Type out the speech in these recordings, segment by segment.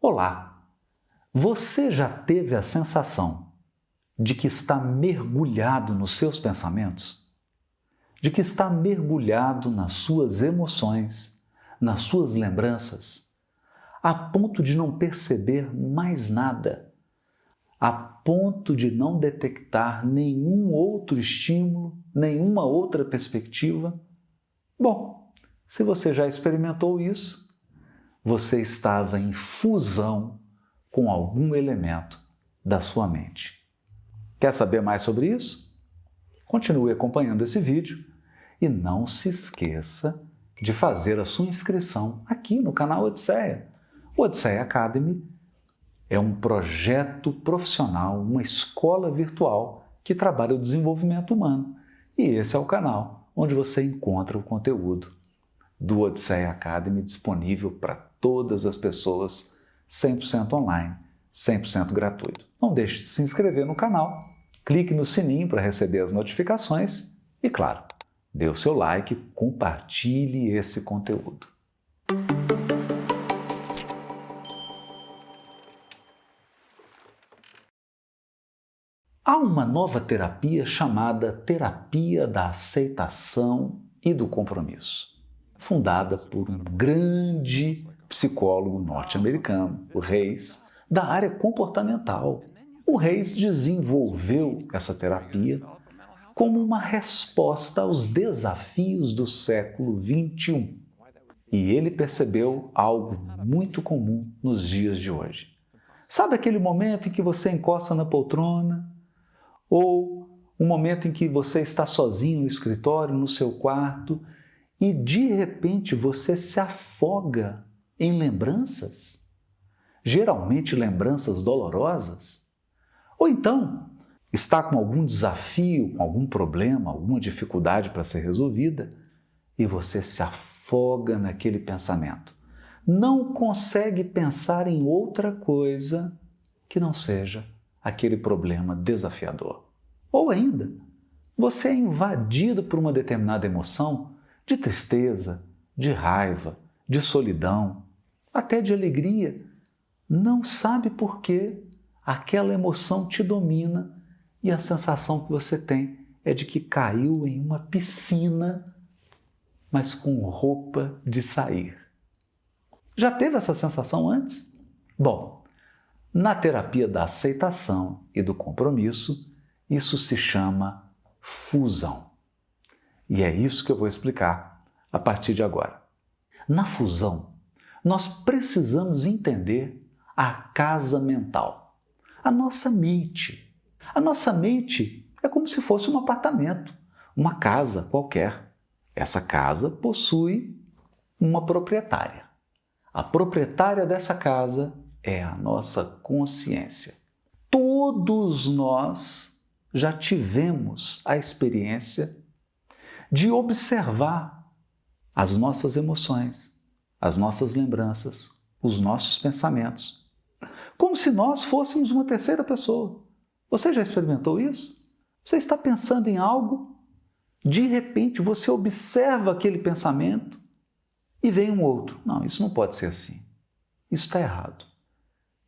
Olá! Você já teve a sensação de que está mergulhado nos seus pensamentos? De que está mergulhado nas suas emoções, nas suas lembranças, a ponto de não perceber mais nada, a ponto de não detectar nenhum outro estímulo, nenhuma outra perspectiva? Bom, se você já experimentou isso, você estava em fusão com algum elemento da sua mente. Quer saber mais sobre isso? Continue acompanhando esse vídeo e não se esqueça de fazer a sua inscrição aqui no canal Odisseia. O Odisseia Academy é um projeto profissional, uma escola virtual que trabalha o desenvolvimento humano. E esse é o canal onde você encontra o conteúdo do Odisseia Academy disponível para todas as pessoas, 100% online, 100% gratuito. Não deixe de se inscrever no canal, clique no sininho para receber as notificações e, claro, dê o seu like, compartilhe esse conteúdo. Há uma nova terapia chamada Terapia da Aceitação e do Compromisso, fundada por um grande psicólogo norte-americano, o Reis, da área comportamental. O Reis desenvolveu essa terapia como uma resposta aos desafios do século XXI. E ele percebeu algo muito comum nos dias de hoje. Sabe aquele momento em que você encosta na poltrona? Ou um momento em que você está sozinho no escritório, no seu quarto, e de repente você se afoga em lembranças? Geralmente lembranças dolorosas? Ou então está com algum desafio, com algum problema, alguma dificuldade para ser resolvida e você se afoga naquele pensamento. Não consegue pensar em outra coisa que não seja aquele problema desafiador. Ou ainda, você é invadido por uma determinada emoção de tristeza, de raiva, de solidão, até de alegria. Não sabe por quê, aquela emoção te domina e a sensação que você tem é de que caiu em uma piscina, mas com roupa de sair. Já teve essa sensação antes? Bom, na terapia da aceitação e do compromisso, isso se chama fusão. E é isso que eu vou explicar a partir de agora. Na fusão, nós precisamos entender a casa mental, a nossa mente. A nossa mente é como se fosse um apartamento, uma casa qualquer. Essa casa possui uma proprietária. A proprietária dessa casa é a nossa consciência. Todos nós já tivemos a experiência de observar as nossas emoções, as nossas lembranças, os nossos pensamentos, como se nós fôssemos uma terceira pessoa. Você já experimentou isso? Você está pensando em algo, de repente você observa aquele pensamento e vem um outro. Não, isso não pode ser assim. Isso está errado.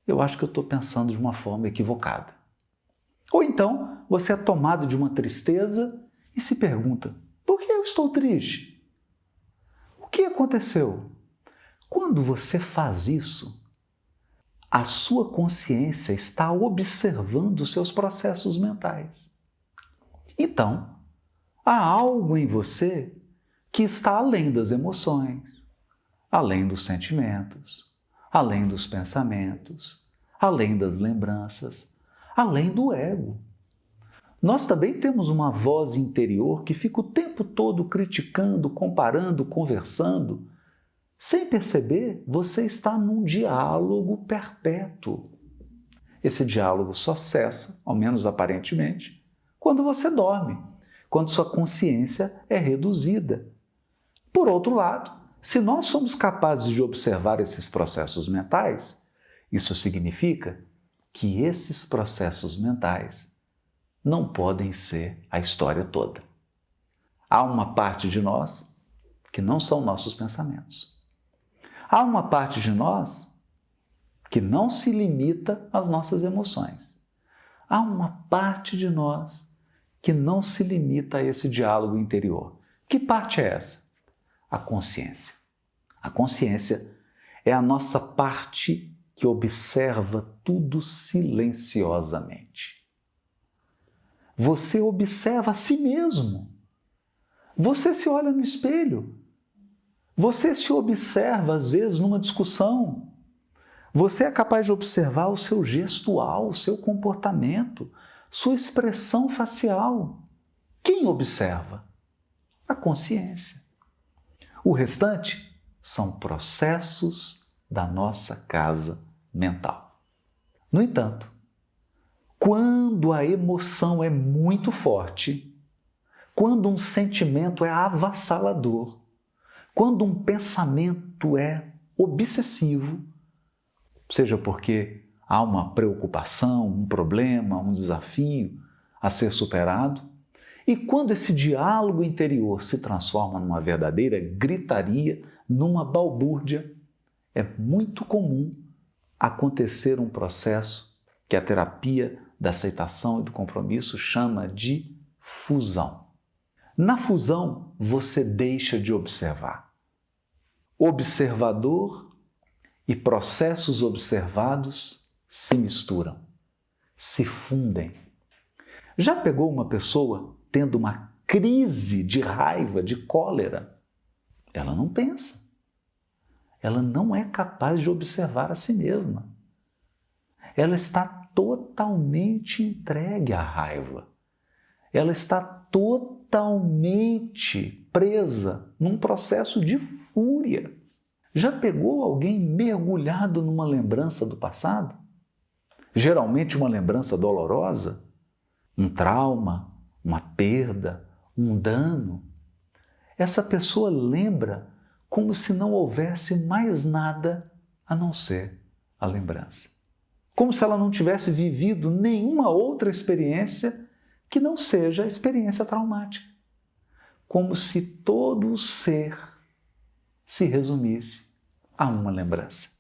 Eu acho que eu estou pensando de uma forma equivocada. Ou então, você é tomado de uma tristeza e se pergunta, por que eu estou triste? O que aconteceu? Quando você faz isso, a sua consciência está observando os seus processos mentais. Então, há algo em você que está além das emoções, além dos sentimentos, além dos pensamentos, além das lembranças, além do ego. Nós também temos uma voz interior que fica o tempo todo criticando, comparando, conversando. Sem perceber, você está num diálogo perpétuo. Esse diálogo só cessa, ao menos aparentemente, quando você dorme, quando sua consciência é reduzida. Por outro lado, se nós somos capazes de observar esses processos mentais, isso significa que esses processos mentais não podem ser a história toda. Há uma parte de nós que não são nossos pensamentos. Há uma parte de nós que não se limita às nossas emoções. Há uma parte de nós que não se limita a esse diálogo interior. Que parte é essa? A consciência. A consciência é a nossa parte que observa tudo silenciosamente. Você observa a si mesmo. Você se olha no espelho. Você se observa, às vezes, numa discussão. Você é capaz de observar o seu gestual, o seu comportamento, sua expressão facial. Quem observa? A consciência. O restante são processos da nossa casa mental. No entanto, quando a emoção é muito forte, quando um sentimento é avassalador, quando um pensamento é obsessivo, seja porque há uma preocupação, um problema, um desafio a ser superado, e quando esse diálogo interior se transforma numa verdadeira gritaria, numa balbúrdia, é muito comum acontecer um processo que a terapia da aceitação e do compromisso chama de fusão. Na fusão, você deixa de observar. Observador e processos observados se misturam, se fundem. Já pegou uma pessoa tendo uma crise de raiva, de cólera? Ela não pensa. Ela não é capaz de observar a si mesma. Ela está totalmente entregue à raiva. Ela está totalmente presa num processo de fúria. Já pegou alguém mergulhado numa lembrança do passado? Geralmente uma lembrança dolorosa, um trauma, uma perda, um dano. Essa pessoa lembra como se não houvesse mais nada a não ser a lembrança. Como se ela não tivesse vivido nenhuma outra experiência que não seja a experiência traumática. Como se todo o ser se resumisse a uma lembrança.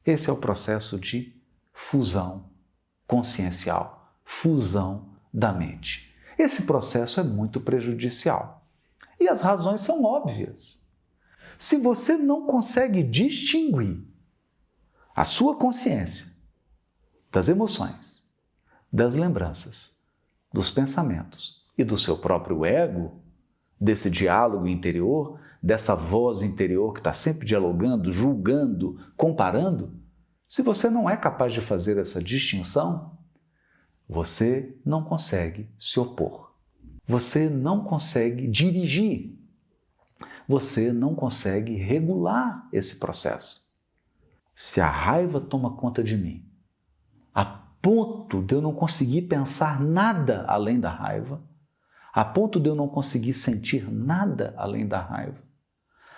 Esse é o processo de fusão consciencial, fusão da mente. Esse processo é muito prejudicial. E as razões são óbvias. Se você não consegue distinguir a sua consciência das emoções, das lembranças, dos pensamentos e do seu próprio ego, desse diálogo interior, dessa voz interior que está sempre dialogando, julgando, comparando, se você não é capaz de fazer essa distinção, você não consegue se opor. Você não consegue dirigir. Você não consegue regular esse processo. Se a raiva toma conta de mim, a ponto de eu não conseguir pensar nada além da raiva, a ponto de eu não conseguir sentir nada além da raiva,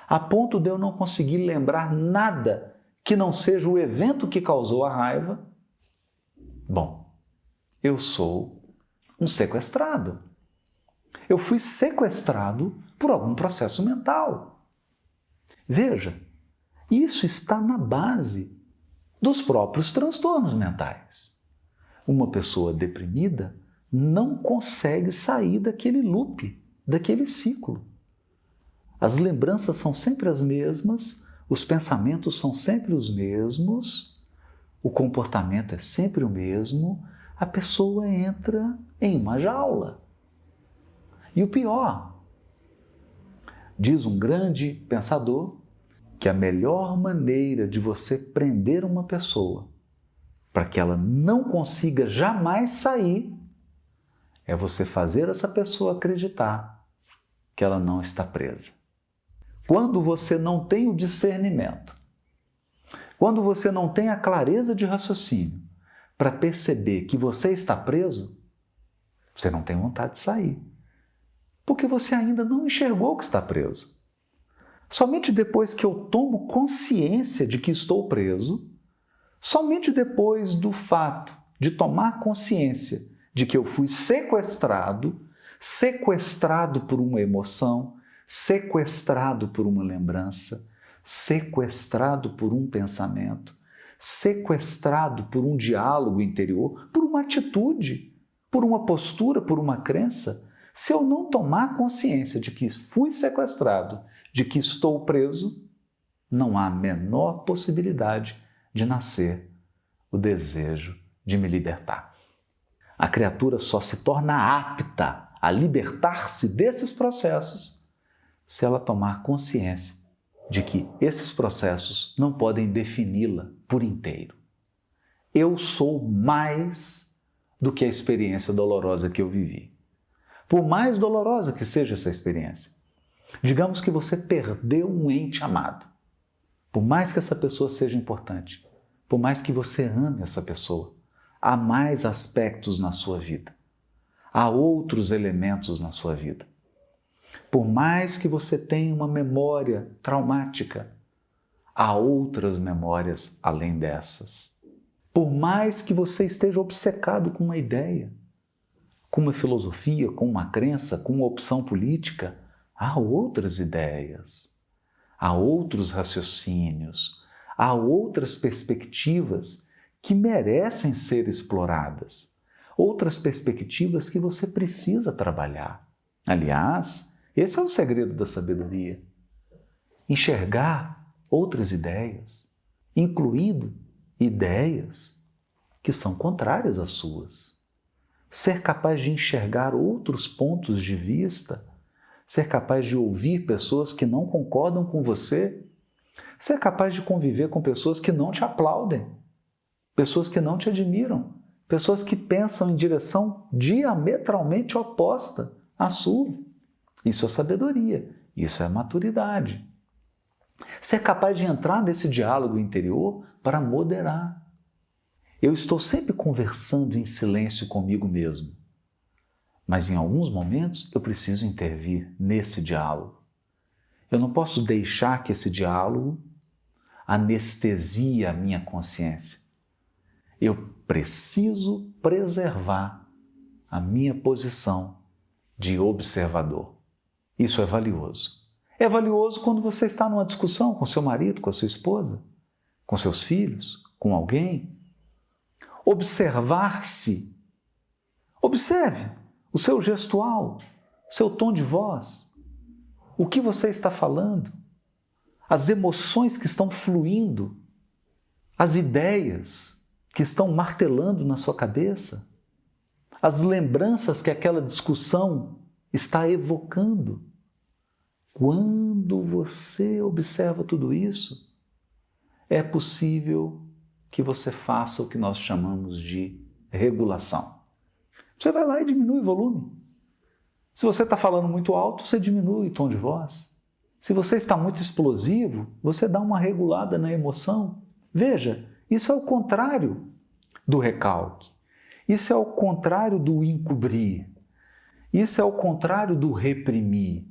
a ponto de eu não conseguir lembrar nada que não seja o evento que causou a raiva, bom, eu sou um sequestrado. Eu fui sequestrado por algum processo mental. Veja, isso está na base dos próprios transtornos mentais. Uma pessoa deprimida não consegue sair daquele loop, daquele ciclo. As lembranças são sempre as mesmas, os pensamentos são sempre os mesmos, o comportamento é sempre o mesmo, a pessoa entra em uma jaula. E o pior, diz um grande pensador, que a melhor maneira de você prender uma pessoa para que ela não consiga jamais sair é você fazer essa pessoa acreditar que ela não está presa. Quando você não tem o discernimento, quando você não tem a clareza de raciocínio para perceber que você está preso, você não tem vontade de sair. Porque você ainda não enxergou que está preso. Somente depois que eu tomo consciência de que estou preso, somente depois do fato de tomar consciência de que eu fui sequestrado, sequestrado por uma emoção, sequestrado por uma lembrança, sequestrado por um pensamento, sequestrado por um diálogo interior, por uma atitude, por uma postura, por uma crença, se eu não tomar consciência de que fui sequestrado, de que estou preso, não há a menor possibilidade de nascer o desejo de me libertar. A criatura só se torna apta a libertar-se desses processos se ela tomar consciência de que esses processos não podem defini-la por inteiro. Eu sou mais do que a experiência dolorosa que eu vivi. Por mais dolorosa que seja essa experiência, digamos que você perdeu um ente amado. Por mais que essa pessoa seja importante, por mais que você ame essa pessoa, há mais aspectos na sua vida. Há outros elementos na sua vida. Por mais que você tenha uma memória traumática, há outras memórias além dessas. Por mais que você esteja obcecado com uma ideia, com uma filosofia, com uma crença, com uma opção política, há outras ideias, há outros raciocínios, há outras perspectivas que merecem ser exploradas, outras perspectivas que você precisa trabalhar. Aliás, esse é o segredo da sabedoria. Enxergar outras ideias, incluindo ideias que são contrárias às suas. Ser capaz de enxergar outros pontos de vista, ser capaz de ouvir pessoas que não concordam com você, ser capaz de conviver com pessoas que não te aplaudem, pessoas que não te admiram, pessoas que pensam em direção diametralmente oposta à sua. Isso é sabedoria, isso é maturidade. Ser capaz de entrar nesse diálogo interior para moderar. Eu estou sempre conversando em silêncio comigo mesmo, mas em alguns momentos eu preciso intervir nesse diálogo. Eu não posso deixar que esse diálogo anestesie a minha consciência. Eu preciso preservar a minha posição de observador. Isso é valioso. É valioso quando você está numa discussão com seu marido, com a sua esposa, com seus filhos, com alguém. Observar-se. Observe o seu gestual, seu tom de voz, o que você está falando, as emoções que estão fluindo, as ideias que estão martelando na sua cabeça, as lembranças que aquela discussão está evocando. Quando você observa tudo isso, é possível que você faça o que nós chamamos de regulação. Você vai lá e diminui o volume. Se você está falando muito alto, você diminui o tom de voz. Se você está muito explosivo, você dá uma regulada na emoção. Veja, isso é o contrário do recalque. Isso é o contrário do encobrir. Isso é o contrário do reprimir.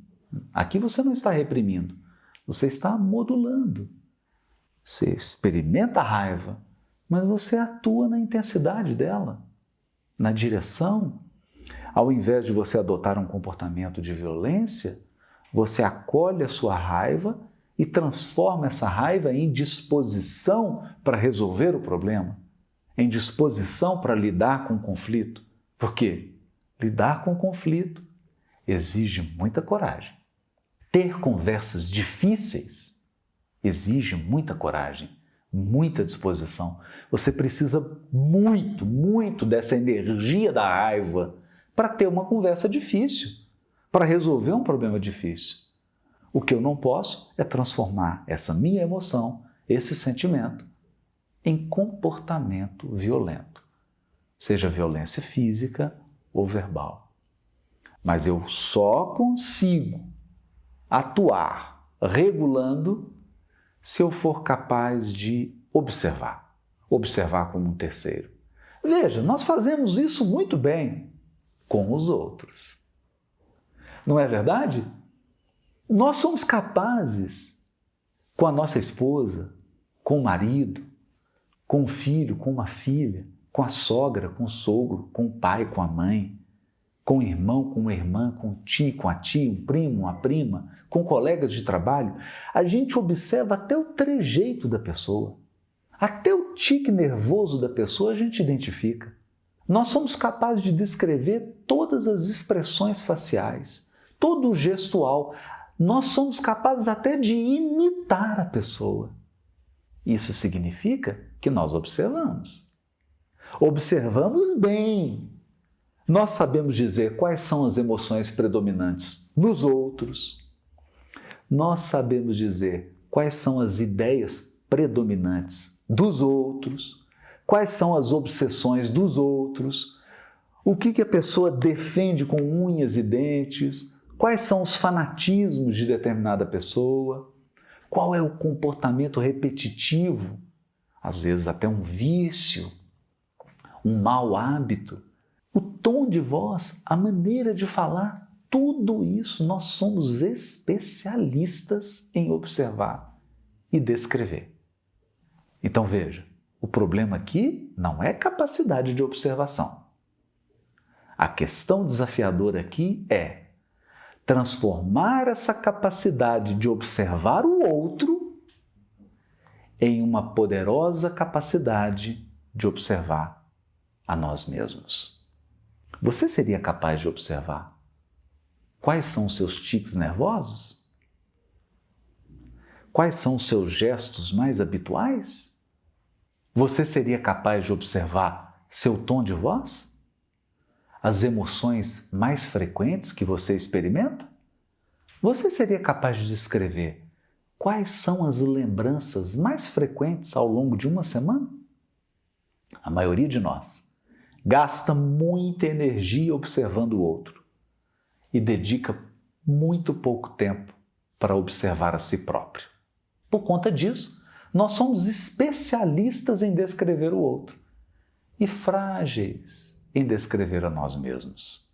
Aqui você não está reprimindo, você está modulando. Você experimenta a raiva, mas você atua na intensidade dela, na direção. Ao invés de você adotar um comportamento de violência, você acolhe a sua raiva e transforma essa raiva em disposição para resolver o problema, em disposição para lidar com o conflito. Por quê? Lidar com o conflito exige muita coragem. Ter conversas difíceis exige muita coragem, muita disposição. Você precisa muito dessa energia da raiva para ter uma conversa difícil, para resolver um problema difícil. O que eu não posso é transformar essa minha emoção, esse sentimento, em comportamento violento, seja violência física ou verbal. Mas eu só consigo atuar regulando se eu for capaz de observar como um terceiro. Veja, nós fazemos isso muito bem com os outros. Não é verdade? Nós somos capazes, com a nossa esposa, com o marido, com o filho, com uma filha, com a sogra, com o sogro, com o pai, com a mãe, com o irmão, com uma irmã, com o tio, com a tia, um primo, uma prima, com colegas de trabalho, a gente observa até o trejeito da pessoa, até o tique nervoso da pessoa a gente identifica. Nós somos capazes de descrever todas as expressões faciais, todo o gestual. Nós somos capazes até de imitar a pessoa. Isso significa que nós observamos. Observamos bem. Nós sabemos dizer quais são as emoções predominantes nos outros. Nós sabemos dizer quais são as ideias predominantes dos outros. Quais são as obsessões dos outros, o que a pessoa defende com unhas e dentes, quais são os fanatismos de determinada pessoa, qual é o comportamento repetitivo, às vezes até um vício, um mau hábito, o tom de voz, a maneira de falar, tudo isso nós somos especialistas em observar e descrever. Então veja, o problema aqui não é capacidade de observação. A questão desafiadora aqui é transformar essa capacidade de observar o outro em uma poderosa capacidade de observar a nós mesmos. Você seria capaz de observar quais são os seus tiques nervosos? Quais são os seus gestos mais habituais? Você seria capaz de observar seu tom de voz? As emoções mais frequentes que você experimenta? Você seria capaz de descrever quais são as lembranças mais frequentes ao longo de uma semana? A maioria de nós gasta muita energia observando o outro e dedica muito pouco tempo para observar a si próprio. Por conta disso, nós somos especialistas em descrever o outro e frágeis em descrever a nós mesmos.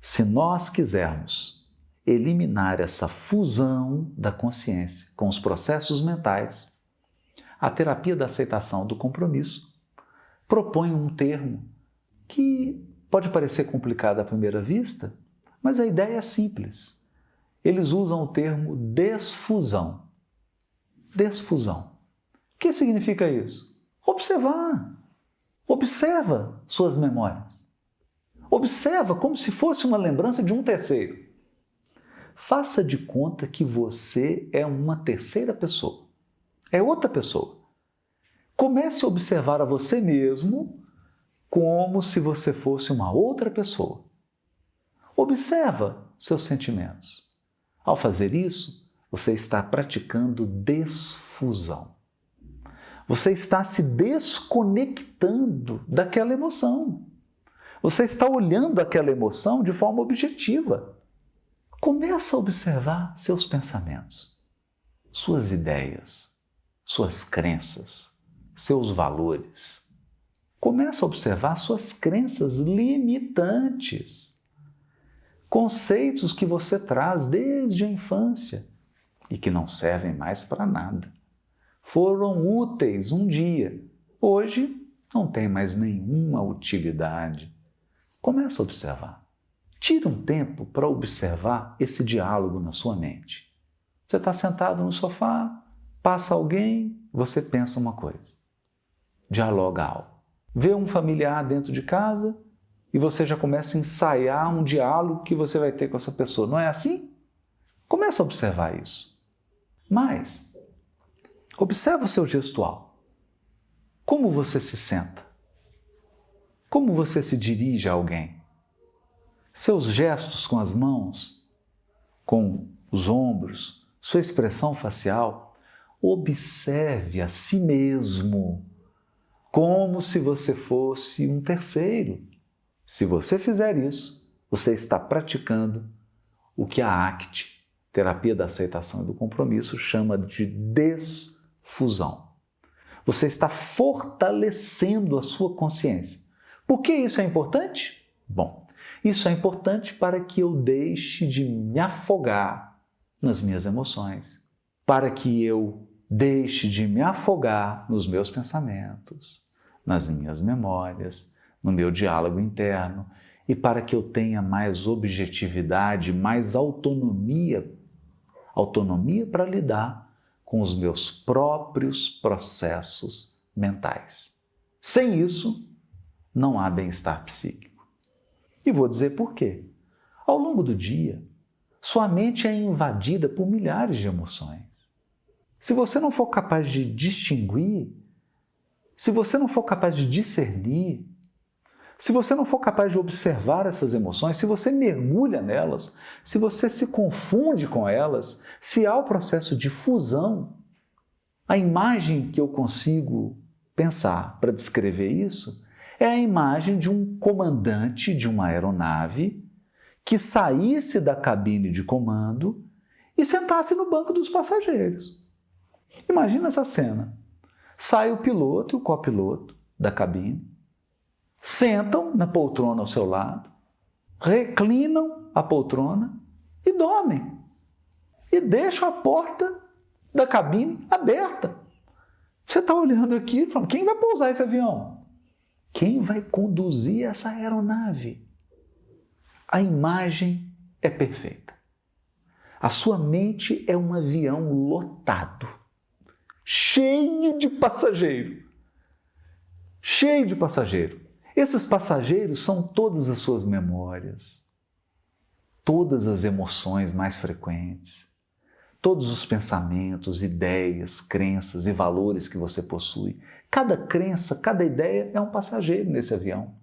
Se nós quisermos eliminar essa fusão da consciência com os processos mentais, a terapia da aceitação do compromisso propõe um termo que pode parecer complicado à primeira vista, mas a ideia é simples. Eles usam o termo desfusão. Desfusão. O que significa isso? Observar. Observa suas memórias. Observa como se fosse uma lembrança de um terceiro. Faça de conta que você é uma terceira pessoa. É outra pessoa. Comece a observar a você mesmo como se você fosse uma outra pessoa. Observa seus sentimentos. Ao fazer isso, você está praticando desfusão. Você está se desconectando daquela emoção. Você está olhando aquela emoção de forma objetiva. Começa a observar seus pensamentos, suas ideias, suas crenças, seus valores. Começa a observar suas crenças limitantes, conceitos que você traz desde a infância e que não servem mais para nada. Foram úteis um dia, hoje não tem mais nenhuma utilidade. Começa a observar. Tira um tempo para observar esse diálogo na sua mente. Você está sentado no sofá, passa alguém, você pensa uma coisa. Dialoga algo. Vê um familiar dentro de casa e você já começa a ensaiar um diálogo que você vai ter com essa pessoa. Não é assim? Começa a observar isso. Mas, observa o seu gestual. Como você se senta? Como você se dirige a alguém? Seus gestos com as mãos, com os ombros, sua expressão facial. Observe a si mesmo, como se você fosse um terceiro. Se você fizer isso, você está praticando o que a ACT, Terapia da Aceitação e do Compromisso, chama de desfusão. Você está fortalecendo a sua consciência. Por que isso é importante? Bom, isso é importante para que eu deixe de me afogar nas minhas emoções, para que eu deixe de me afogar nos meus pensamentos, nas minhas memórias, no meu diálogo interno e para que eu tenha mais objetividade, mais autonomia para lidar com os meus próprios processos mentais. Sem isso, não há bem-estar psíquico. E vou dizer por quê. Ao longo do dia, sua mente é invadida por milhares de emoções. Se você não for capaz de distinguir, se você não for capaz de discernir, se você não for capaz de observar essas emoções, se você mergulha nelas, se você se confunde com elas, se há o processo de fusão, a imagem que eu consigo pensar para descrever isso é a imagem de um comandante de uma aeronave que saísse da cabine de comando e sentasse no banco dos passageiros. Imagina essa cena. Sai o piloto e o copiloto da cabine, sentam na poltrona ao seu lado, reclinam a poltrona e dormem. E deixam a porta da cabine aberta. Você está olhando aqui e falando, quem vai pousar esse avião? Quem vai conduzir essa aeronave? A imagem é perfeita. A sua mente é um avião lotado, cheio de passageiro. Cheio de passageiro. Esses passageiros são todas as suas memórias, todas as emoções mais frequentes, todos os pensamentos, ideias, crenças e valores que você possui. Cada crença, cada ideia é um passageiro nesse avião.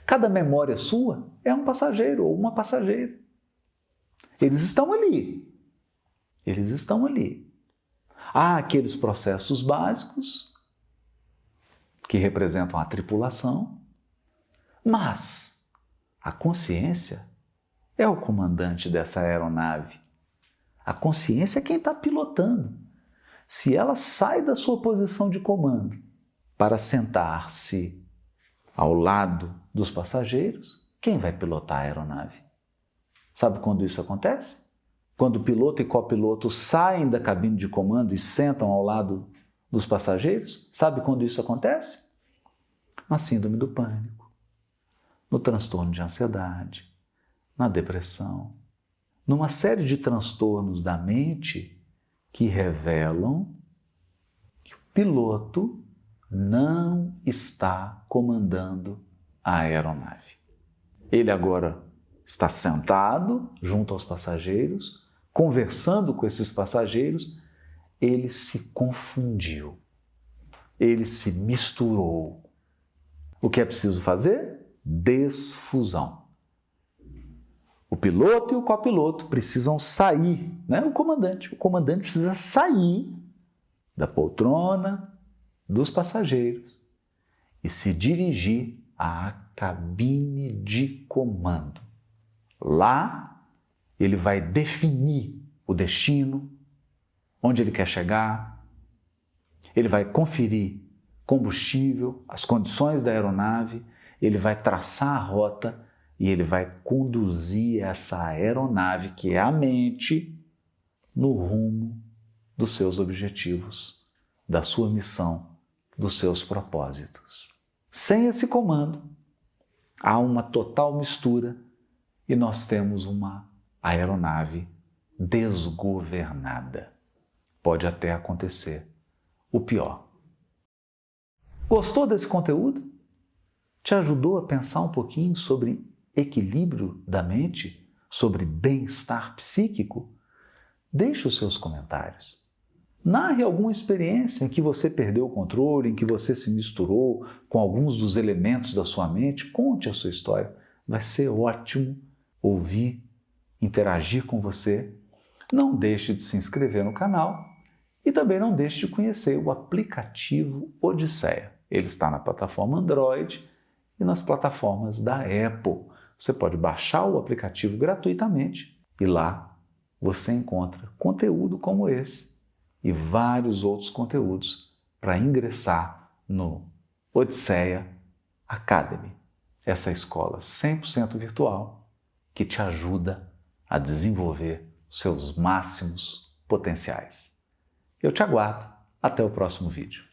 Cada memória sua é um passageiro ou uma passageira. Eles estão ali. Eles estão ali. Há aqueles processos básicos que representam a tripulação, mas a consciência é o comandante dessa aeronave. A consciência é quem está pilotando. Se ela sai da sua posição de comando para sentar-se ao lado dos passageiros, quem vai pilotar a aeronave? Sabe quando isso acontece? Quando o piloto e copiloto saem da cabine de comando e sentam ao lado dos passageiros, sabe quando isso acontece? Na síndrome do pânico, no transtorno de ansiedade, na depressão, numa série de transtornos da mente que revelam que o piloto não está comandando a aeronave. Ele agora está sentado junto aos passageiros, conversando com esses passageiros, ele se confundiu, ele se misturou. O que é preciso fazer? Desfusão. O piloto e o copiloto precisam sair, né? O comandante precisa sair da poltrona dos passageiros e se dirigir à cabine de comando. Lá, ele vai definir o destino, onde ele quer chegar, ele vai conferir combustível, as condições da aeronave, ele vai traçar a rota e ele vai conduzir essa aeronave, que é a mente, no rumo dos seus objetivos, da sua missão, dos seus propósitos. Sem esse comando, há uma total mistura e nós temos uma aeronave desgovernada. Pode até acontecer o pior. Gostou desse conteúdo? Te ajudou a pensar um pouquinho sobre equilíbrio da mente, sobre bem-estar psíquico? Deixe os seus comentários. Narre alguma experiência em que você perdeu o controle, em que você se misturou com alguns dos elementos da sua mente. Conte a sua história. Vai ser ótimo ouvir, interagir com você. Não deixe de se inscrever no canal e também não deixe de conhecer o aplicativo Odisseia. Ele está na plataforma Android e nas plataformas da Apple. Você pode baixar o aplicativo gratuitamente e lá você encontra conteúdo como esse e vários outros conteúdos para ingressar no Odisseia Academy, essa escola 100% virtual que te ajuda a desenvolver seus máximos potenciais. Eu te aguardo. Até o próximo vídeo.